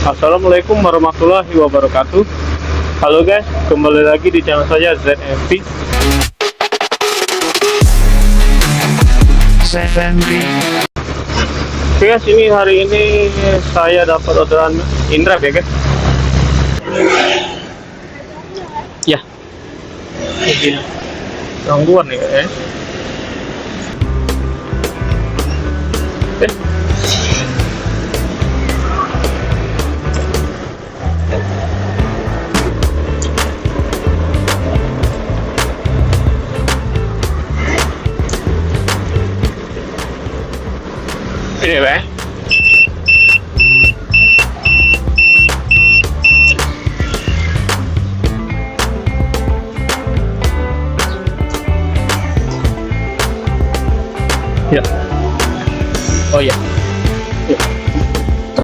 Assalamualaikum warahmatullahi wabarakatuh. Halo guys, kembali lagi di channel saya ZMV. Oke guys, ini hari ini saya dapat orderan indrap ya guys. Ya, ini gangguan nih ya. Ini ya,